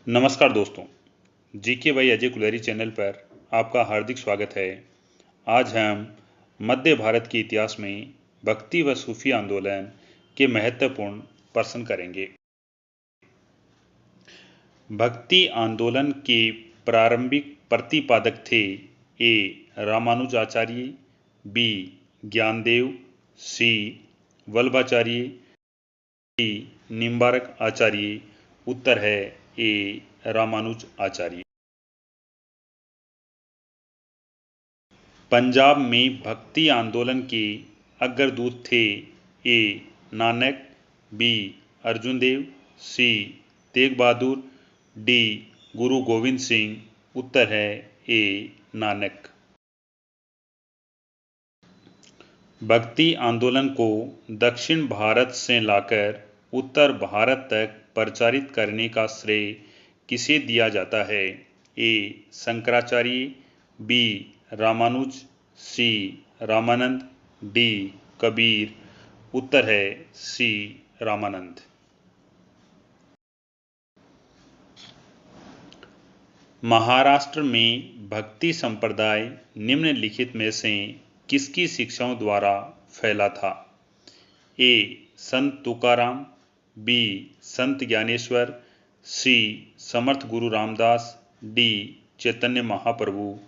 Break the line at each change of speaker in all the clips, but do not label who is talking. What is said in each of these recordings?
नमस्कार दोस्तों, GK by Ajay Kulhari channel पर आपका हार्दिक स्वागत है। आज हम मध्य भारत के इतिहास में भक्ति व सूफी आंदोलन के महत्वपूर्ण प्रश्न करेंगे। भक्ति आंदोलन के प्रारंभिक प्रतिपादक थे ए. रामानुजाचार्य, बी. ज्ञानदेव, सी. वल्लभाचार्य, डी. निम्बार्क आचार्य। उत्तर है ए. रामानुज आचार्य। पंजाब में भक्ति आंदोलन के अग्रदूत थे ए. नानक, बी. अर्जुन देव, सी. तेग बहादुर, डी. गुरु गोविंद सिंह। उत्तर है ए. नानक। भक्ति आंदोलन को दक्षिण भारत से लाकर उत्तर भारत तक प्रचारित करने का श्रेय किसे दिया जाता है? ए. शंकराचार्य, बी. रामानुज, सी. रामानंद, डी. कबीर। उत्तर है सी. रामानंद। महाराष्ट्र में भक्ति संप्रदाय निम्नलिखित में से किसकी शिक्षाओं द्वारा फैला था? ए. संत तुकाराम, बी. संत ज्ञानेश्वर, सी. समर्थ गुरु रामदास, डी. चैतन्य महाप्रभु।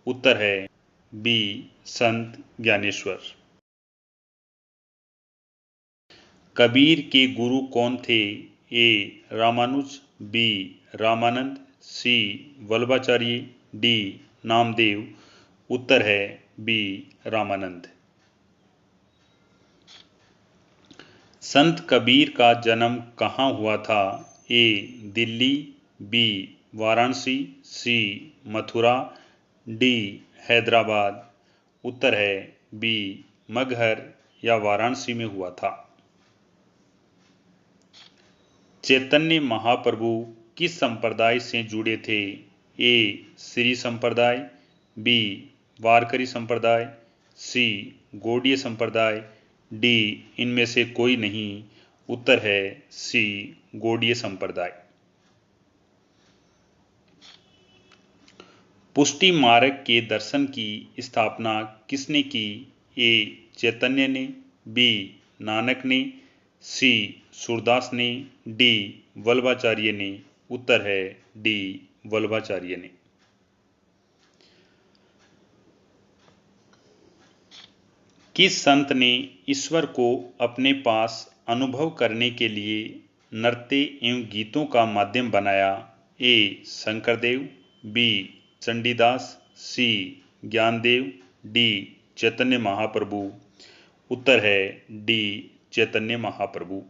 उत्तर है बी. संत ज्ञानेश्वर। कबीर के गुरु कौन थे? ए. रामानुज, बी. रामानंद, सी. वल्लभाचार्य, डी. नामदेव। उत्तर है बी. रामानंद। संत कबीर का जन्म कहाँ हुआ था? ए. दिल्ली, बी. वाराणसी, सी. मथुरा, डी. हैदराबाद। उत्तर है बी. मगहर या वाराणसी में हुआ था। चैतन्य महाप्रभु किस संप्रदाय से जुड़े थे? ए. श्री संप्रदाय, बी. वारकरी संप्रदाय, सी. गौड़ीय संप्रदाय, डी. इनमें से कोई नहीं। उत्तर है सी. गौड़ीय संप्रदाय। पुष्टि मार्ग के दर्शन की स्थापना किसने की? ए. चैतन्य ने, बी. नानक ने, सी. सूरदास ने, डी. वल्लभाचार्य ने। उत्तर है डी. वल्लभाचार्य ने। किस संत ने ईश्वर को अपने पास अनुभव करने के लिए नृत्य एवं गीतों का माध्यम बनाया? ए. शंकरदेव, बी. चंडीदास, सी. ज्ञानदेव, डी. चैतन्य महाप्रभु। उत्तर है डी. चैतन्य महाप्रभु।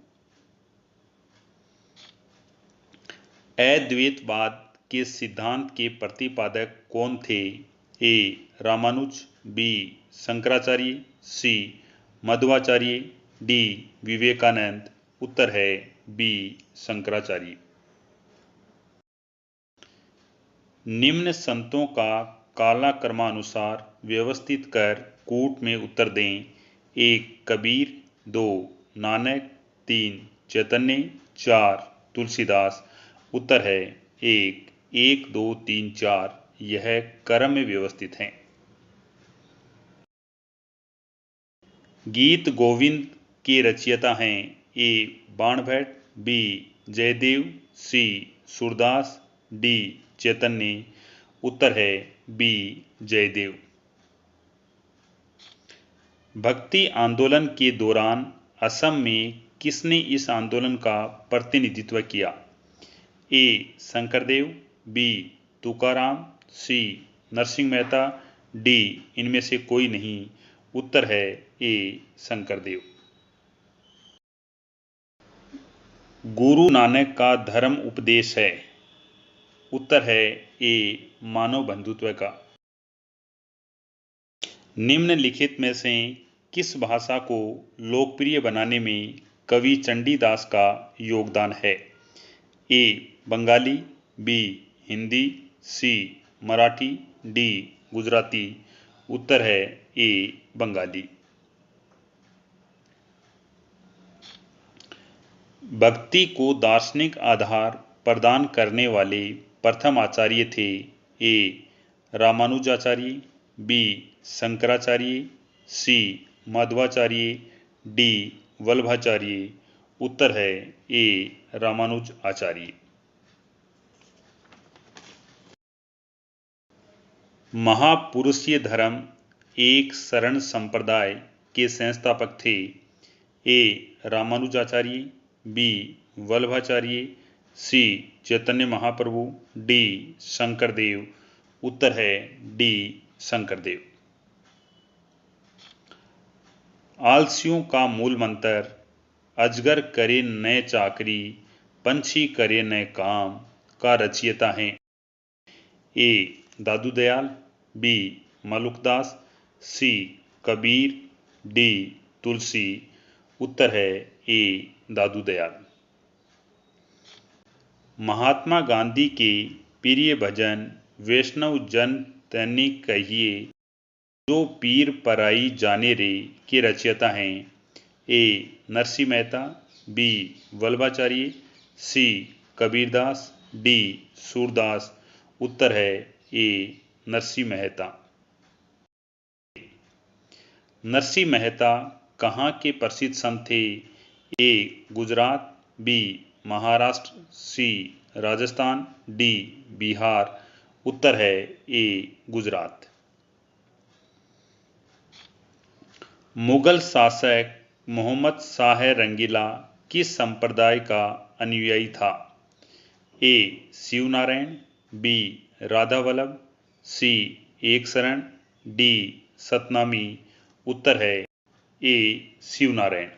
अद्वैतवाद के सिद्धांत के प्रतिपादक कौन थे? ए. रामानुज, बी. शंकराचार्य, सी. मध्वाचार्य, डी. विवेकानंद। उत्तर है बी. शंकराचार्य। निम्न संतों का कालक्रमानुसार व्यवस्थित कर कूट में उत्तर दें। 1. कबीर, 2. नानक, 3. चैतन्य, 4. तुलसीदास। उत्तर है 1. 1, 2, 3, 4 यह क्रम में व्यवस्थित हैं। गीत गोविंद के रचयिता हैं? ए. बाणभट्ट, बी. जयदेव, सी. सूरदास, डी. चैतन्य। उत्तर है बी. जयदेव। भक्ति आंदोलन के दौरान असम में किसने इस आंदोलन का प्रतिनिधित्व किया? ए. शंकरदेव, बी. तुकाराम, सी. नरसिंह मेहता, डी. इनमें से कोई नहीं। उत्तर है ए. शंकरदेव। गुरु नानक का धर्म उपदेश है? उत्तर है ए. मानव बंधुत्व का। निम्नलिखित में से किस भाषा को लोकप्रिय बनाने में कवि चंडीदास का योगदान है? ए. बंगाली, बी. हिंदी, सी. मराठी, डी. गुजराती। उत्तर है ए. बंगाली। भक्ति को दार्शनिक आधार प्रदान करने वाले प्रथम आचार्य थे? ए. रामानुजाचार्य, बी. शंकराचार्य, सी. माधवाचार्य, डी. वल्लभाचार्य। उत्तर है ए. रामानुज आचार्य। महापुरुषीय धर्म एक शरण संप्रदाय के संस्थापक थे? ए. रामानुजाचार्य, बी. वल्लभाचार्य, सी. चैतन्य महाप्रभु, डी. शंकरदेव। उत्तर है डी. शंकरदेव। आलसियों का मूल मंत्र अजगर करे न चाकरी, पंछी करे न काम का रचयिता है? ए. दादू दयाल, बी. मलुकदास, सी. कबीर, डी. तुलसी। उत्तर है ए. दादू दयाल। महात्मा गांधी के प्रिय भजन वैष्णव जन तैनी कहिए, जो पीर पराई जाने रे के रचयिता हैं? ए. नरसिंह मेहता, बी. वल्लभाचार्य, सी. कबीरदास, डी. सूरदास। उत्तर है ए. नरसिंह मेहता। नरसिंह मेहता कहाँ के प्रसिद्ध संत थे? ए. गुजरात, बी. महाराष्ट्र, सी. राजस्थान, डी. बिहार। उत्तर है ए. गुजरात। मुगल शासक मोहम्मद शाह रंगीला किस संप्रदाय का अनुयायी था? ए. शिवनारायण, बी. राधा वल्लभ, सी. एक शरण, डी. सतनामी। उत्तर है ए. शिवनारायण।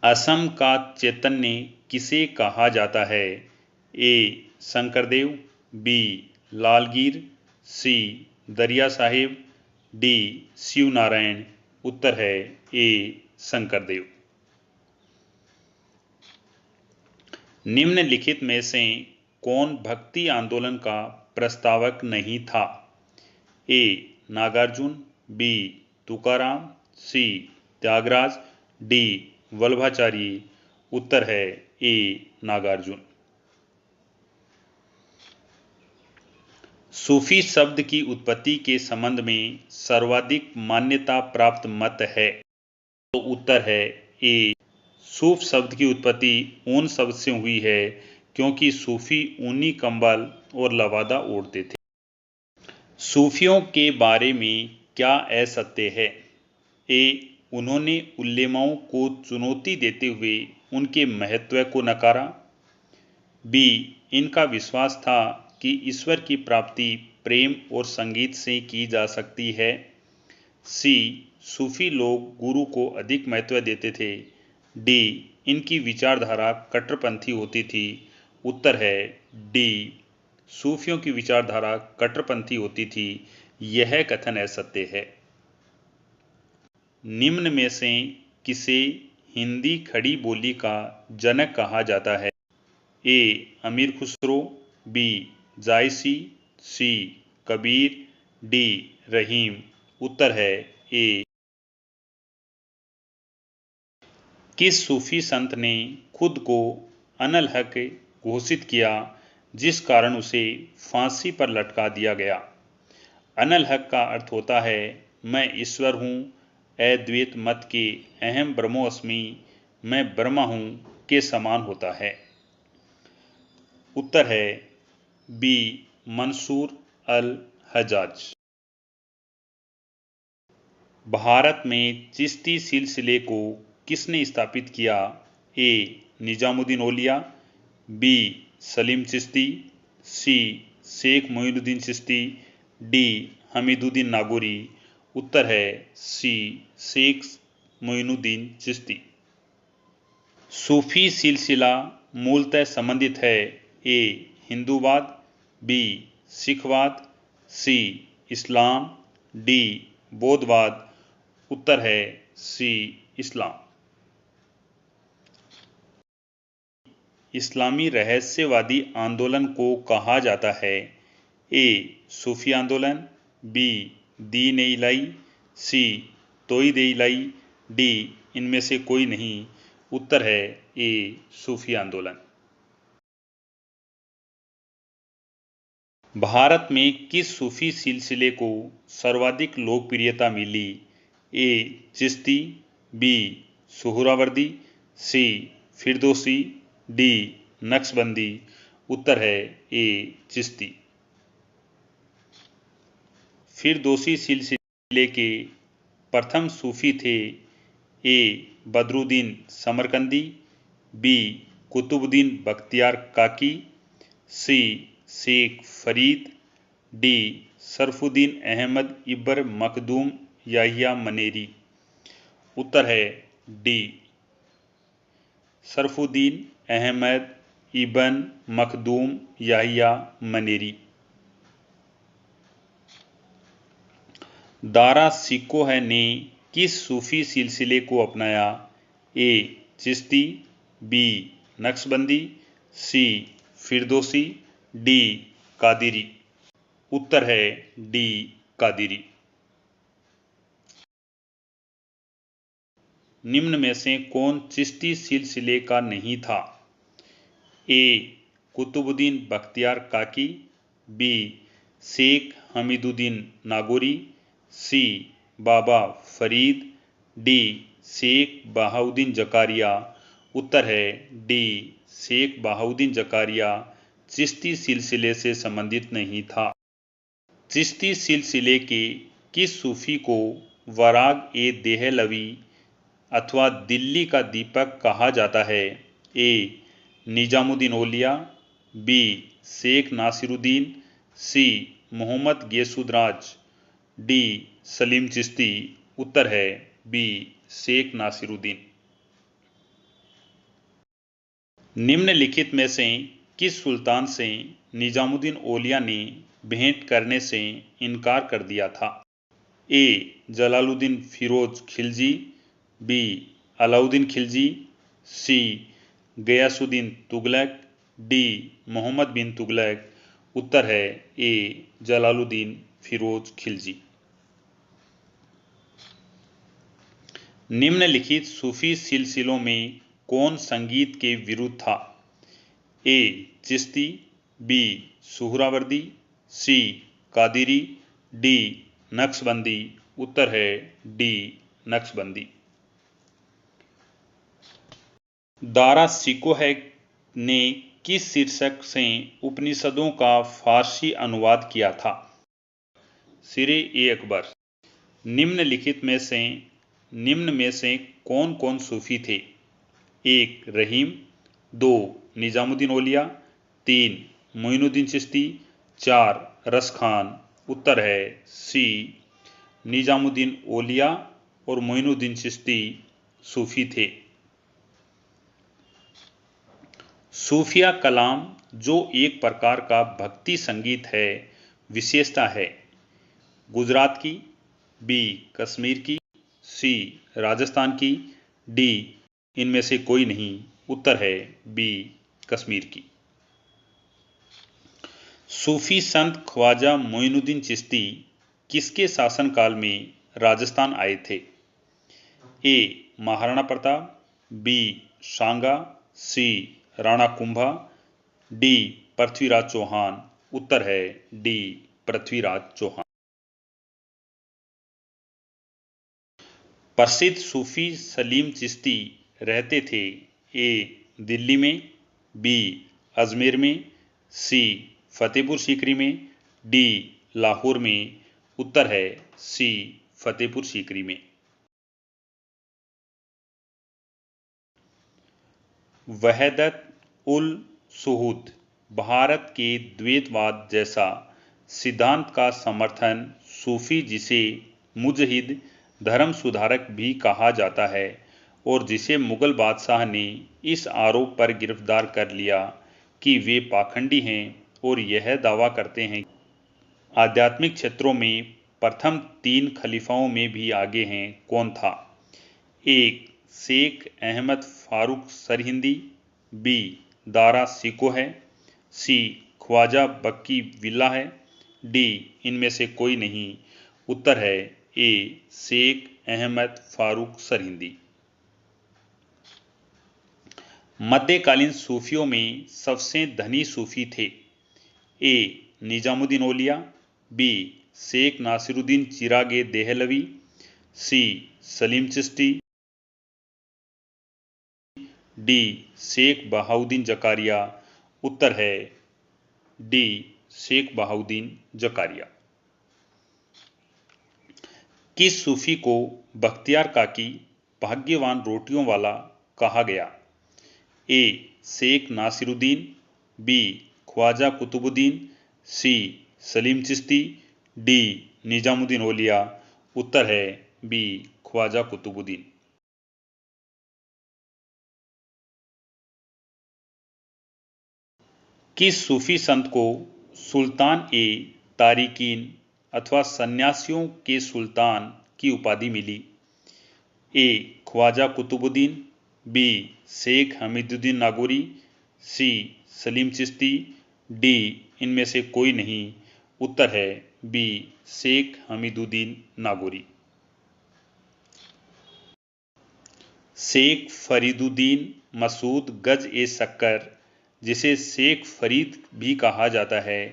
असम का चैतन्य किसे कहा जाता है? ए. शंकरदेव, बी. लालगीर, सी. दरिया साहिब, डी. शिवनारायण। उत्तर है ए. शंकरदेव। निम्नलिखित में से कौन भक्ति आंदोलन का प्रस्तावक नहीं था? ए. नागार्जुन, बी. तुकाराम, सी. त्यागराज, डी. वल्लभाचार्य। उत्तर है ए. नागार्जुन। सूफी शब्द की उत्पत्ति के संबंध में सर्वाधिक मान्यता प्राप्त मत है? तो उत्तर है ए. सूफ शब्द की उत्पत्ति ऊन शब्द से हुई है, क्योंकि सूफी ऊनी कंबल और लवादा ओढ़ते थे। सूफियों के बारे में क्या असत्य है? ए. उन्होंने उलेमाओं को चुनौती देते हुए उनके महत्व को नकारा। बी. इनका विश्वास था कि ईश्वर की प्राप्ति प्रेम और संगीत से की जा सकती है। सी. सूफी लोग गुरु को अधिक महत्व देते थे। डी. इनकी विचारधारा कट्टरपंथी होती थी। उत्तर है डी. सूफियों की विचारधारा कट्टरपंथी होती थी। यह कथन असत्य है। निम्न में से किसे हिंदी खड़ी बोली का जनक कहा जाता है? ए. अमीर खुसरो, बी. जायसी, सी. कबीर, डी. रहीम। उत्तर है ए. किस सूफी संत ने खुद को अनल हक घोषित किया, जिस कारण उसे फांसी पर लटका दिया गया? अनल हक का अर्थ होता है मैं ईश्वर हूँ, अद्वैत मत के अहम ब्रह्मोस्मि, मैं ब्रह्मा हूँ के समान होता है। उत्तर है बी. मंसूर अल हजाज। भारत में चिश्ती सिलसिले को किसने स्थापित किया? ए. निजामुद्दीन औलिया, बी. सलीम चिश्ती, सी. शेख मोइनुद्दीन चिश्ती, डी. हमीदुद्दीन नागौरी। उत्तर है सी. शेख मोइनुद्दीन चिश्ती। सूफी सिलसिला मूलतः संबंधित है ए. हिंदूवाद, बी. सिखवाद, सी. इस्लाम, डी. बौद्धवाद। उत्तर है सी. इस्लाम। इस्लामी रहस्यवादी आंदोलन को कहा जाता है? ए. सूफी आंदोलन, बी. दीन-ए-इलाही, सी. तौहीद-ए-इलाही, डी. इनमें से कोई नहीं। उत्तर है ए सूफी आंदोलन। भारत में किस सूफी सिलसिले को सर्वाधिक लोकप्रियता मिली? ए चिश्ती, बी सुहरावर्दी, सी फिरदौसी, डी नक्शबंदी। उत्तर है ए चिश्ती। फिरदौसी सिलसिले के प्रथम सूफी थे ए बदरुद्दीन समरकंदी, बी कुतुबुद्दीन बख्तियार काकी, सी शेख फरीद, डी शरफुद्दीन अहमद इब्न मखदूम याहिया मनेरी। उत्तर है डी शरफुद्दीन अहमद इब्न मखदूम याहिया मनेरी। दारा शिकोह ने किस सूफी सिलसिले को अपनाया? ए चिश्ती, बी नक्शबंदी, सी फिरदौसी, डी कादिरी। उत्तर है डी कादिरी। निम्न में से कौन चिश्ती सिलसिले का नहीं था? ए कुतुबुद्दीन बख्तियार काकी, बी शेख हमीदुद्दीन नागौरी, सी बाबा फरीद, डी शेख बहाउद्दीन जकारिया। उत्तर है डी शेख बहाउद्दीन जकारिया चिश्ती सिलसिले से संबंधित नहीं था। चिश्ती सिलसिले के किस सूफी को वराग ए देहलवी अथवा दिल्ली का दीपक कहा जाता है? ए निजामुद्दीन औलिया, बी शेख नासिरुद्दीन, सी मोहम्मद गैसुद्राज, डी सलीम चिश्ती। उत्तर है बी शेख नासिरुद्दीन। निम्नलिखित में से किस सुल्तान से निजामुद्दीन औलिया ने भेंट करने से इनकार कर दिया था? ए जलालुद्दीन फिरोज खिलजी, बी अलाउद्दीन खिलजी, सी गयासुद्दीन तुगलक, डी मोहम्मद बिन तुगलक। उत्तर है ए जलालुद्दीन फिरोज खिलजी। निम्नलिखित सूफी सिलसिलों में कौन संगीत के विरुद्ध था? ए चिश्ती, बी सुहरावर्दी, सी कादिरी, डी नक्शबंदी। उत्तर है डी नक्शबंदी। दारा शिकोह ने किस शीर्षक से उपनिषदों का फारसी अनुवाद किया था? सिरे ए अकबर। निम्न में से कौन कौन सूफी थे? एक रहीम, दो निजामुद्दीन औलिया, तीन मोइनुद्दीन चिश्ती, चार रस खान। उत्तर है सी निजामुद्दीन औलिया और मोइनुद्दीन चिश्ती सूफी थे। सूफिया कलाम जो एक प्रकार का भक्ति संगीत है, विशेषता है? गुजरात की, बी कश्मीर की, सी राजस्थान की, डी इनमें से कोई नहीं। उत्तर है बी कश्मीर की। सूफी संत ख्वाजा मोइनुद्दीन चिश्ती किसके शासनकाल में राजस्थान आए थे? ए महाराणा प्रताप, बी सांगा, सी राणा कुंभा, डी पृथ्वीराज चौहान। उत्तर है डी पृथ्वीराज चौहान। प्रसिद्ध सूफी सलीम चिश्ती रहते थे ए दिल्ली में, बी अजमेर में, सी फतेहपुर सीकरी में, डी लाहौर में। उत्तर है सी फतेहपुर सीकरी में। वहदत उल सुहूद भारत के द्वैतवाद जैसा सिद्धांत का समर्थन सूफी जिसे मुजहिद धर्म सुधारक भी कहा जाता है और जिसे मुगल बादशाह ने इस आरोप पर गिरफ्तार कर लिया कि वे पाखंडी हैं और यह दावा करते हैं कि आध्यात्मिक क्षेत्रों में प्रथम 3 खलीफाओं में भी आगे हैं, कौन था? एक शेख अहमद फारूक सरहिंदी, बी दारा शिकोह, सी ख्वाजा बक्की विल्ला है, डी इनमें से कोई नहीं। उत्तर है ए शेख अहमद फारूक सरहिंदी। मध्यकालीन सूफियों में सबसे धनी सूफी थे? ए. निजामुद्दीन औलिया, बी. शेख नासिरुद्दीन चिरागे देहलवी, सी. सलीम चिश्ती, डी. शेख बहाउद्दीन जकारिया। उत्तर है डी. शेख बहाउद्दीन जकारिया। किस सूफी को बख्तियार काकी भाग्यवान रोटियों वाला कहा गया? ए. शेख नासिरुद्दीन, बी. ख्वाजा कुतुबुद्दीन, सी. सलीम चिश्ती, डी. निजामुद्दीन औलिया। उत्तर है बी. ख्वाजा कुतुबुद्दीन। किस सूफी संत को सुल्तान ए तारिकीन अथवा सन्यासियों के सुल्तान की उपाधि मिली? ए. ख्वाजा कुतुबुद्दीन, बी. शेख हमीदुद्दीन नागौरी, सी. सलीम चिश्ती, डी. इनमें से कोई नहीं। उत्तर है बी. शेख हमीदुद्दीन नागौरी। शेख फरीदुद्दीन मसूद गज ए शक्कर, जिसे शेख फरीद भी कहा जाता है,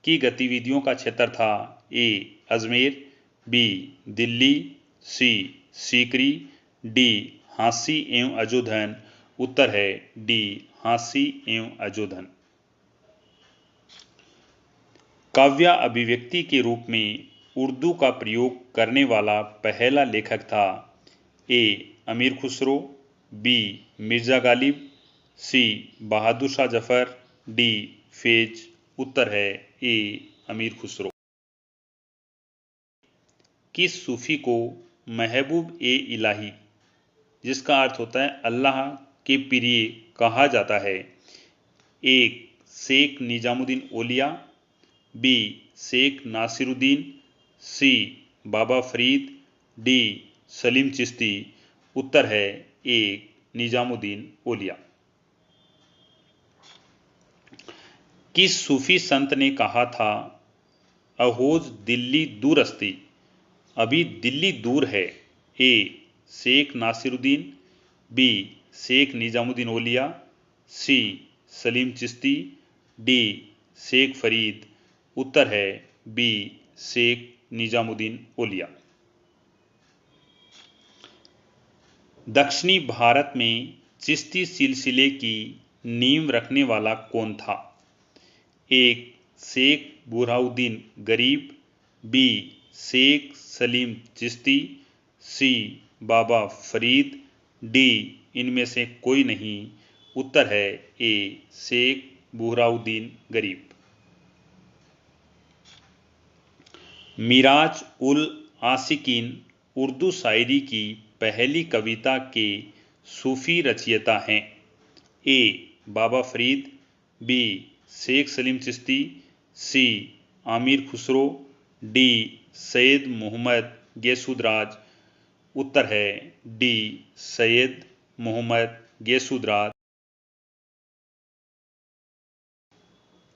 की गतिविधियों का क्षेत्र था? ए. अजमेर, बी. दिल्ली, सी. सीकरी, डी. हांसी एवं अजोधन। उत्तर है डी. हांसी एवं अजोधन। काव्य अभिव्यक्ति के रूप में उर्दू का प्रयोग करने वाला पहला लेखक था? ए. अमीर खुसरो, बी. मिर्जा गालिब, सी. बहादुर शाह जफर, डी. फेज। उत्तर है ए. अमीर खुसरो। किस सूफी को महबूब ए इलाही, जिसका अर्थ होता है अल्लाह के प्रिय, कहा जाता है? एक. शेख निजामुद्दीन औलिया, बी. शेख नासिरुद्दीन, सी. बाबा फरीद, डी. सलीम चिश्ती। उत्तर है ए. निजामुद्दीन औलिया। किस सूफी संत ने कहा था, अहोज दिल्ली दूरस्ती, अभी दिल्ली दूर है? ए. शेख नासिरुद्दीन, बी. शेख निजामुद्दीन औलिया, सी. सलीम चिश्ती, डी. शेख फरीद। उत्तर है बी. शेख निजामुद्दीन औलिया। दक्षिणी भारत में चिश्ती सिलसिले की नींव रखने वाला कौन था? एक. शेख बुरहाउद्दीन गरीब, बी. शेख सलीम चिश्ती, सी. बाबा फरीद, डी. इनमें से कोई नहीं। उत्तर है ए. शेख बुरहाउद्दीन गरीब। मिराज उल आशिकीन उर्दू शायरी की पहली कविता के सूफी रचयिता हैं? ए. बाबा फरीद, बी. शेख सलीम चिश्ती, सी. आमिर खुसरो, डी. सैयद मोहम्मद गैसुदराज। उत्तर है डी. सैयद मोहम्मद गैसुदराज।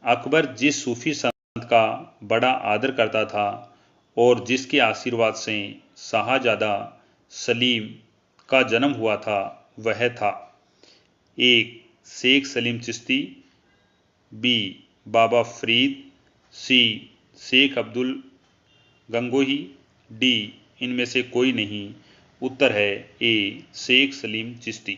अकबर जिस सूफी संत का बड़ा आदर करता था और जिसके आशीर्वाद से शाहजादा सलीम का जन्म हुआ था, वह था? एक. शेख सलीम चिश्ती, बी. बाबा फरीद, सी. शेख अब्दुल गंगोही, डी. इनमें से कोई नहीं। उत्तर है ए. शेख सलीम चिश्ती।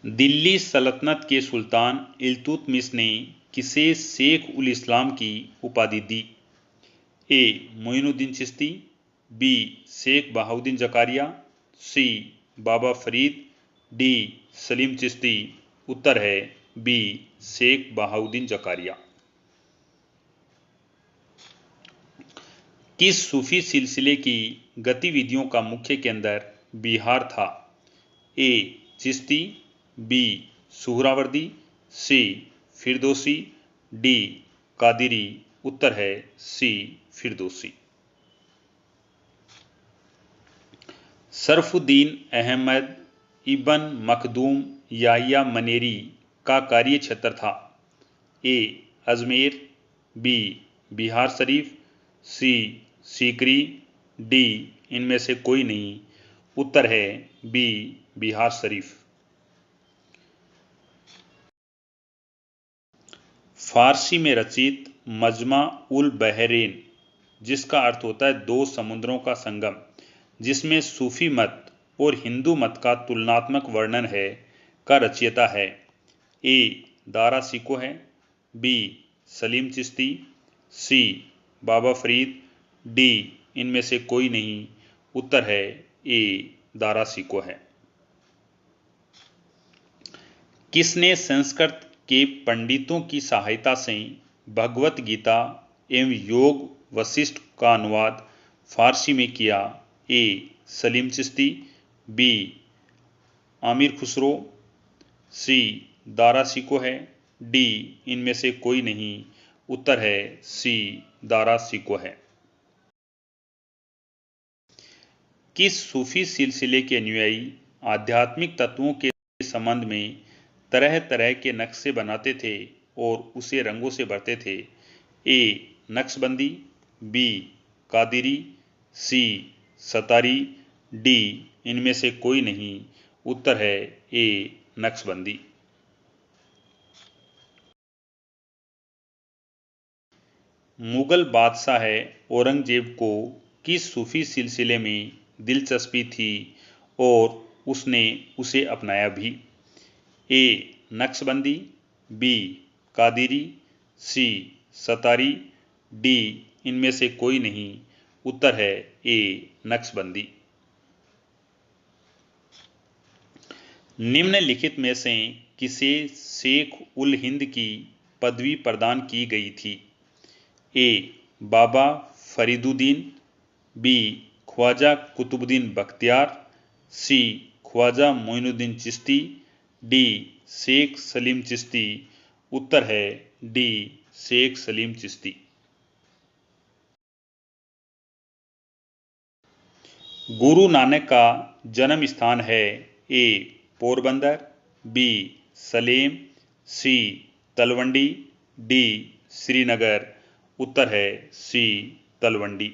दिल्ली सल्तनत के सुल्तान इल्तुतमिश ने किसे शेख उल इस्लाम की उपाधि दी? ए. मोइनुद्दीन चिश्ती, बी. शेख बहाउद्दीन जकारिया, सी. बाबा फरीद, डी. सलीम चिश्ती। उत्तर है बी. शेख बहाउद्दीन जकारिया। किस सूफी सिलसिले की गतिविधियों का मुख्य केंद्र बिहार था? ए. चिश्ती, बी. सुहरावर्दी, सी. फिरदौसी, डी. कादिरी। उत्तर है सी. फिरदौसी। शरफुद्दीन अहमद इब्न मखदूम याहिया मनेरी का कार्य क्षेत्र था? ए. अजमेर, बी. बिहार शरीफ, सी. सीकरी, डी. इनमें से कोई नहीं। उत्तर है बी. बिहार शरीफ। फारसी में रचित मजमा उल बहरेन, जिसका अर्थ होता है दो समुद्रों का संगम, जिसमें सूफी मत और हिंदू मत का तुलनात्मक वर्णन है, का रचयिता है? ए दारा सिको है, बी सलीम चिश्ती, सी बाबा फरीद, डी इनमें से कोई नहीं। उत्तर है ए दारा सिको है। किसने संस्कृत के पंडितों की सहायता से भगवत गीता एवं योग वशिष्ठ का अनुवाद फारसी में किया? ए सलीम चिश्ती, बी आमिर खुसरो, सी दारा सिको है, डी इनमें से कोई नहीं। उत्तर है सी दारा सिको है। किस सूफी सिलसिले के अनुयायी आध्यात्मिक तत्वों के संबंध में तरह तरह के नक्शे बनाते थे और उसे रंगों से भरते थे? ए नक्शबंदी, बी कादिरी, सी सतारी, डी इनमें से कोई नहीं। उत्तर है ए नक्शबंदी। मुगल बादशाह औरंगजेब को किस सूफी सिलसिले में दिलचस्पी थी और उसने उसे अपनाया भी? ए नक्शबंदी, बी कादिरी, सी सतारी, डी इनमें से कोई नहीं। उत्तर है ए नक्शबंदी। निम्नलिखित में से किसे शेख उल हिंद की पदवी प्रदान की गई थी? ए बाबा फरीदुद्दीन, बी ख्वाजा कुतुबुद्दीन बख्तियार, सी ख्वाजा मोइनुद्दीन चिश्ती, डी शेख सलीम चिश्ती। उत्तर है डी शेख सलीम चिश्ती। गुरु नानक का जन्म स्थान है? ए पोरबंदर, बी सलेम, सी तलवंडी, डी श्रीनगर। उत्तर है सी तलवंडी।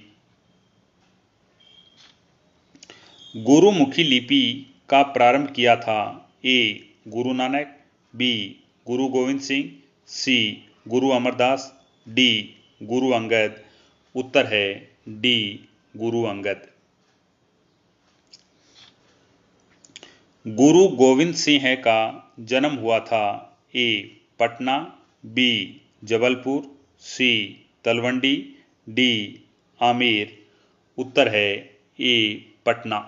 गुरुमुखी लिपि का प्रारंभ किया था? ए गुरु नानक, बी गुरु गोविंद सिंह, सी गुरु अमरदास, डी गुरु अंगद। उत्तर है डी गुरु अंगद। गुरु गोविंद सिंह का जन्म हुआ था? ए पटना, बी जबलपुर, सी तलवंडी, डी आमेर। उत्तर है ए पटना।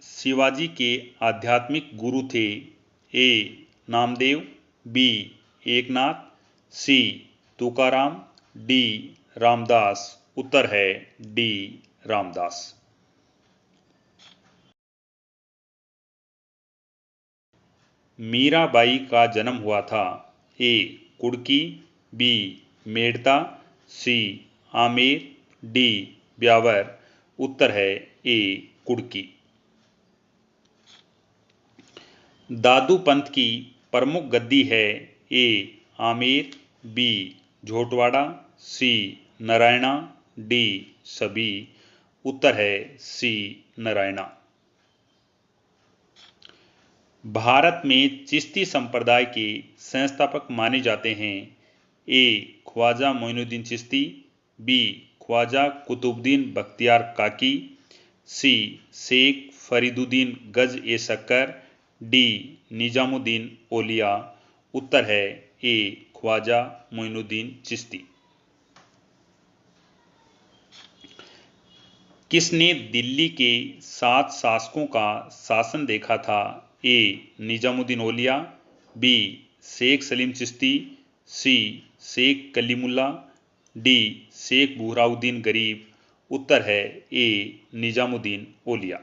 शिवाजी के आध्यात्मिक गुरु थे? ए नामदेव, बी एकनाथ, सी तुकाराम, डी रामदास। उत्तर है डी रामदास। मीराबाई का जन्म हुआ था? ए कुड़की, बी मेड़ता, सी आमेर, डी ब्यावर। उत्तर है ए कुड़की। दादू पंथ की प्रमुख गद्दी है? ए आमेर, बी झोटवाड़ा, सी नारायणा, डी सभी। उत्तर है सी नारायणा। भारत में चिश्ती संप्रदाय के संस्थापक माने जाते हैं? ए ख्वाजा मोइनुद्दीन चिश्ती, बी ख्वाजा कुतुबुद्दीन बख्तियार काकी, सी शेख फरीदुद्दीन गज ए शक्कर, डी निजामुद्दीन ओलिया। उत्तर है ए ख्वाजा मोइनुद्दीन चिश्ती। किसने दिल्ली के 7 शासकों का शासन देखा था? ए निजामुद्दीन ओलिया, बी शेख सलीम चिश्ती, सी शेख कलीमुल्ला, डी शेख बुहराउद्दीन गरीब। उत्तर है ए निजामुद्दीन ओलिया।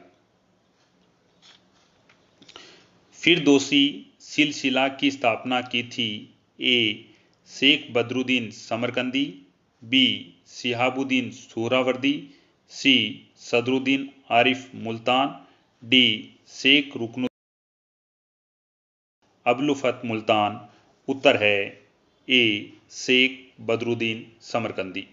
फिरदौसी सिलसिला की स्थापना की थी? ए शेख बदरुद्दीन समरकंदी, बी शिहाबुद्दीन सुहरावर्दी, सी सदरुद्दीन आरिफ मुल्तान, डी शेख रुकनुद्दीन अबुलफत मुल्तान। उत्तर है ए शेख बदरुद्दीन समरकंदी।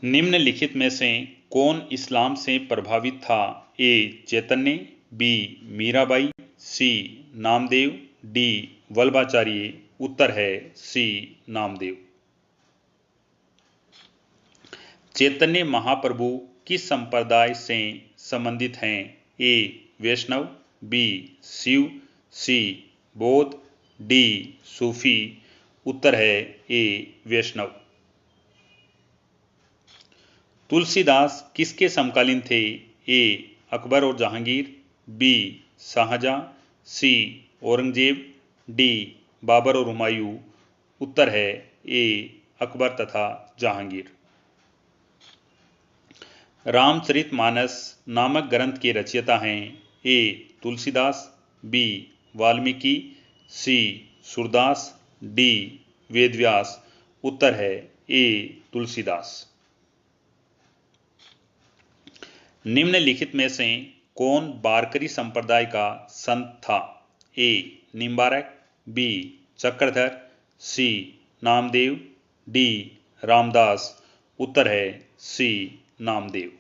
निम्नलिखित में से कौन इस्लाम से प्रभावित था? ए चैतन्य, बी मीराबाई, सी नामदेव, डी वल्लभाचार्य। उत्तर है सी नामदेव। चैतन्य महाप्रभु किस संप्रदाय से संबंधित हैं? ए वैष्णव, बी शिव, सी बौद्ध, डी सूफी। उत्तर है ए वैष्णव। तुलसीदास किसके समकालीन थे? ए अकबर और जहांगीर, बी शाहजहां, सी औरंगजेब, डी बाबर और हुमायूं। उत्तर है ए अकबर तथा जहांगीर। रामचरितमानस नामक ग्रंथ के रचयिता हैं? ए तुलसीदास, बी वाल्मीकि, सी सूरदास, डी वेदव्यास। उत्तर है ए तुलसीदास। निम्नलिखित में से कौन वारकरी संप्रदाय का संत था? ए निम्बारक, बी चक्रधर, सी नामदेव, डी रामदास। उत्तर है सी नामदेव।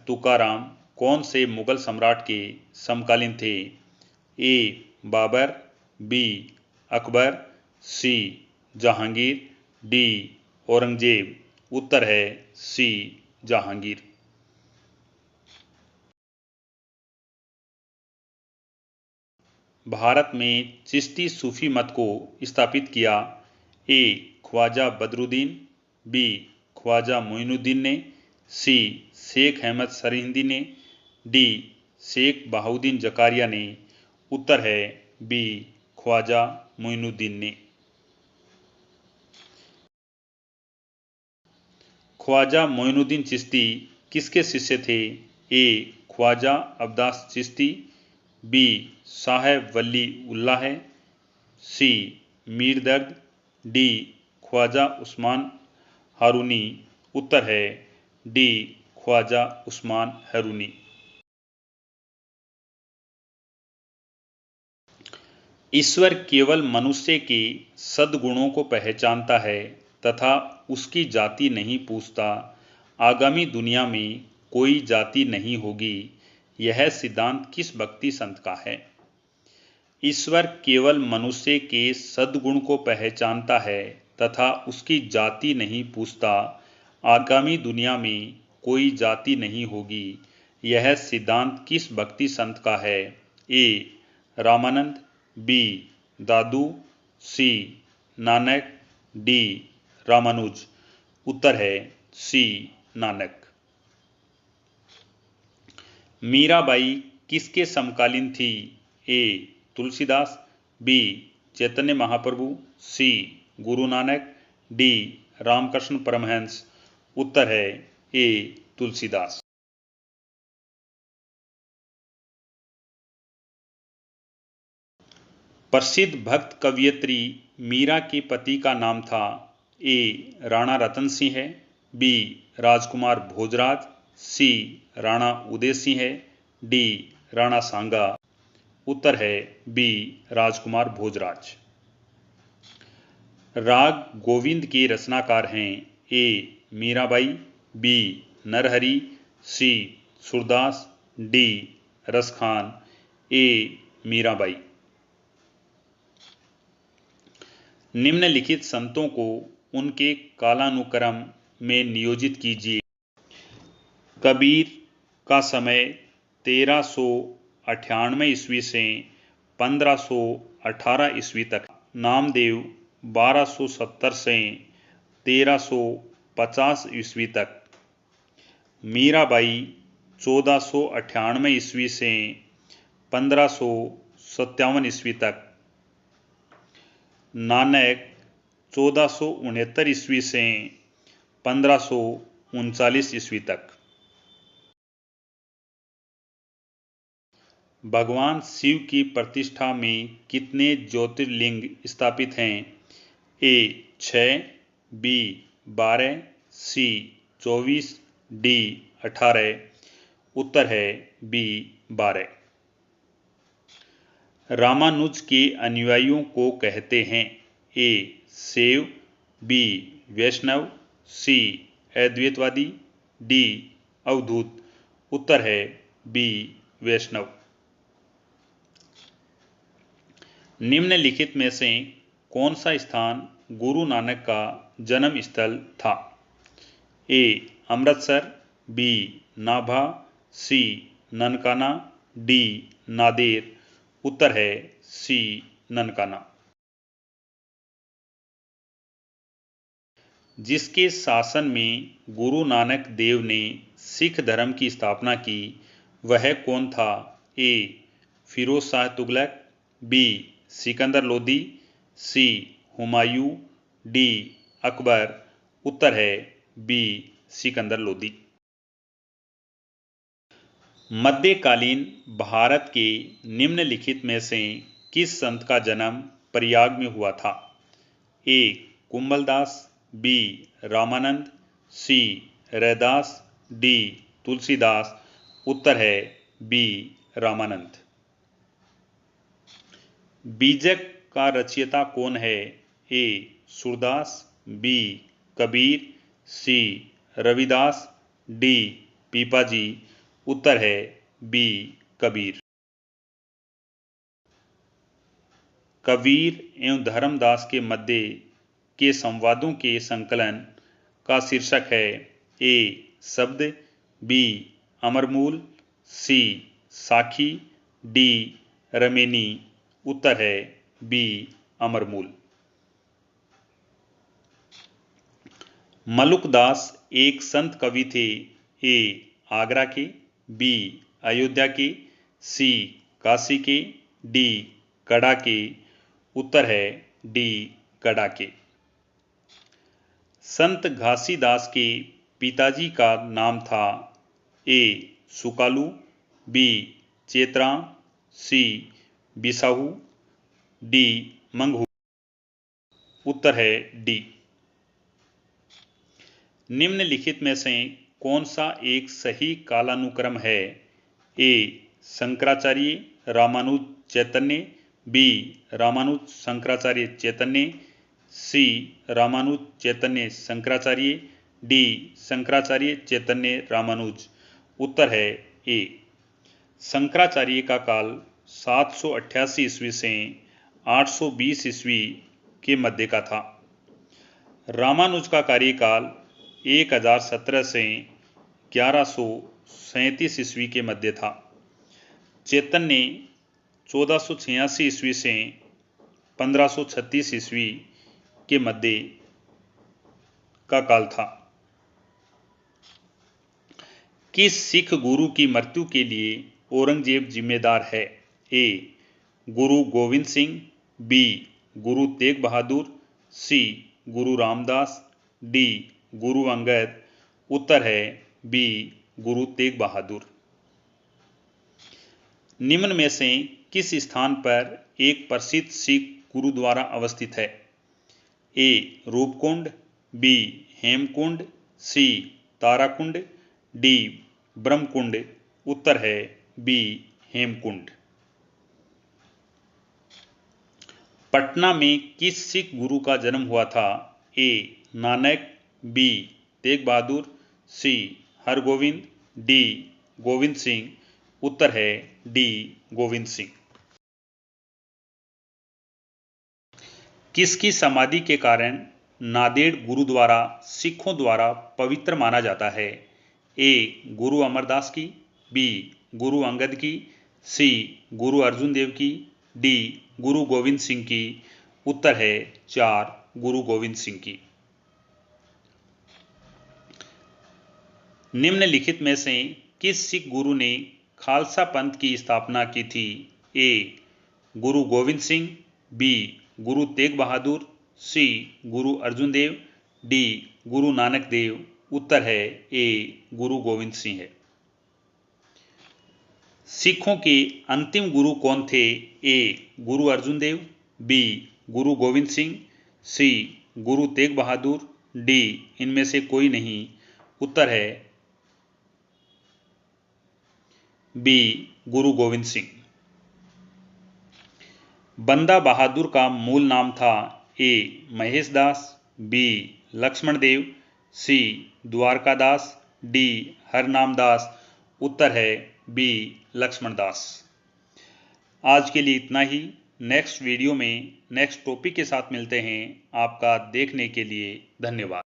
तुकाराम कौन से मुगल सम्राट के समकालीन थे? ए बाबर, बी अकबर, सी जहांगीर, डी औरंगजेब। उत्तर है सी जहांगीर। भारत में चिश्ती सूफी मत को स्थापित किया? ए ख्वाजा बदरुद्दीन, बी ख्वाजा मोइनुद्दीन ने, सी शेख अहमद सरहिंदी ने, डी शेख बहाउद्दीन जकारिया ने। उत्तर है बी ख्वाजा मोइनुद्दीन ने। ख्वाजा मोइनुद्दीन चिश्ती किसके शिष्य थे? ए ख्वाजा अब्बास चिश्ती, बी साहेब वली उल्लाह, सी मीर दर्द, डी ख्वाजा उस्मान हारूनी। उत्तर है डी ख्वाजा उस्मान हारूनी। ईश्वर केवल मनुष्य के सद्गुणों को पहचानता है तथा उसकी जाति नहीं पूछता। आगामी दुनिया में कोई जाति नहीं होगी, यह सिद्धांत किस भक्ति संत का है? ईश्वर केवल मनुष्य के सद्गुण को पहचानता है तथा उसकी जाति नहीं पूछता। आगामी दुनिया में कोई जाति नहीं होगी, यह सिद्धांत किस भक्ति संत का है? ए रामानंद, बी दादू, सी नानक, डी रामानुज। उत्तर है सी नानक। मीराबाई किसके समकालीन थी? ए तुलसीदास, बी चैतन्य महाप्रभु, सी गुरु नानक, डी रामकृष्ण परमहंस। उत्तर है ए तुलसीदास। प्रसिद्ध भक्त कवयित्री मीरा के पति का नाम था? ए राणा रतन सिंह है, बी राजकुमार भोजराज, सी राणा उदय सिंह है, डी राणा सांगा। उत्तर है बी राजकुमार भोजराज। राग गोविंद के रचनाकार हैं? ए मीराबाई, बी नरहरि, सी सूरदास, डी रसखान। ए मीराबाई। निम्नलिखित संतों को उनके कालानुक्रम में नियोजित कीजिए। कबीर का समय 1398 ईस्वी से 1518 ईस्वी तक, नामदेव 1270 से 1350 ईस्वी तक, मीराबाई 1498 ईस्वी से 1557 ईस्वी तक, नानक 1469 ईस्वी से 1539 ईस्वी तक। भगवान शिव की प्रतिष्ठा में कितने ज्योतिर्लिंग स्थापित हैं? ए 6, बी 12, सी 24, डी 18। उत्तर है बी 12। रामानुज के अनुयायियों को कहते हैं? ए शैव, बी वैष्णव, सी अद्वैतवादी, डी अवधूत। उत्तर है बी वैष्णव। निम्नलिखित में से कौन सा स्थान गुरु नानक का जन्म स्थल था? ए अमृतसर, बी नाभा, सी ननकाना, डी नादेर। उत्तर है सी ननकाना। जिसके शासन में गुरु नानक देव ने सिख धर्म की स्थापना की वह कौन था? ए फिरोज शाह तुगलक, बी सिकंदर लोदी, सी हुमायूं, डी अकबर। उत्तर है बी सिकंदर लोदी। मध्यकालीन भारत के निम्नलिखित में से किस संत का जन्म प्रयाग में हुआ था? ए कुंभलदास, बी रामानंद, सी रैदास, डी तुलसीदास। उत्तर है बी रामानंद। बीजक का रचयिता कौन है? ए सूरदास, बी कबीर, सी रविदास, डी पीपाजी। उत्तर है बी कबीर। कबीर एवं धर्मदास के मध्य के संवादों के संकलन का शीर्षक है? ए शब्द, बी अमरमूल, सी साखी, डी रमेनी। उत्तर है बी अमरमूल। मलुकदास एक संत कवि थे। ए आगरा के, बी अयोध्या के, सी काशी के, डी कड़ा के। उत्तर है डी कड़ा के। संत घासीदास के पिताजी का नाम था? ए सुकालू, बी चेतराम, सी बिसाहू, डी मंगहू। उत्तर है डी। निम्नलिखित में से कौन सा एक सही कालानुक्रम है? ए शंकराचार्य रामानुज चैतन्य, बी रामानुज शंकराचार्य चैतन्य, सी रामानुज चैतन्य शंकराचार्य, डी शंकराचार्य चैतन्य रामानुज। उत्तर है ए शंकराचार्य का काल 788 ईस्वी से 820 ईस्वी के मध्य का था। रामानुज का कार्यकाल 1017 से 1137 ईस्वी के मध्य था। चैतन्य 1486 ईस्वी से 1536 ईस्वी के मध्य का काल था। किस सिख गुरु की मृत्यु के लिए औरंगजेब जिम्मेदार है? ए गुरु गोविंद सिंह, बी गुरु तेग बहादुर, सी गुरु रामदास, डी गुरु अंगद। उत्तर है बी गुरु तेग बहादुर। निम्न में से किस स्थान पर एक प्रसिद्ध सिख गुरुद्वारा अवस्थित है? ए रूपकुंड, बी हेमकुंड, सी ताराकुंड, डी ब्रह्मकुंड। उत्तर है बी हेमकुंड। पटना में किस सिख गुरु का जन्म हुआ था? ए नानक, बी तेग बहादुर, सी हरगोविंद, डी गोविंद सिंह। उत्तर है डी गोविंद सिंह। किसकी समाधि के कारण नांदेड़ गुरुद्वारा सिखों द्वारा पवित्र माना जाता है? ए गुरु अमरदास की, बी गुरु अंगद की, सी गुरु अर्जुन देव की, डी गुरु गोविंद सिंह की। उत्तर है 4 गुरु गोविंद सिंह की। निम्नलिखित में से किस सिख गुरु ने खालसा पंथ की स्थापना की थी? ए गुरु गोविंद सिंह, बी गुरु तेग बहादुर, सी गुरु अर्जुन देव, डी गुरु नानक देव। उत्तर है ए गुरु गोविंद सिंह है। सिखों के अंतिम गुरु कौन थे? ए गुरु अर्जुन देव, बी गुरु गोविंद सिंह, सी गुरु तेग बहादुर, डी इनमें से कोई नहीं। उत्तर है बी गुरु गोविंद सिंह। बंदा बहादुर का मूल नाम था? ए महेश दास, बी लक्ष्मण देव, सी द्वारका दास, डी हरनाम दास, उत्तर है बी लक्ष्मण दास। आज के लिए इतना ही। नेक्स्ट वीडियो में नेक्स्ट टॉपिक के साथ मिलते हैं। आपका देखने के लिए धन्यवाद।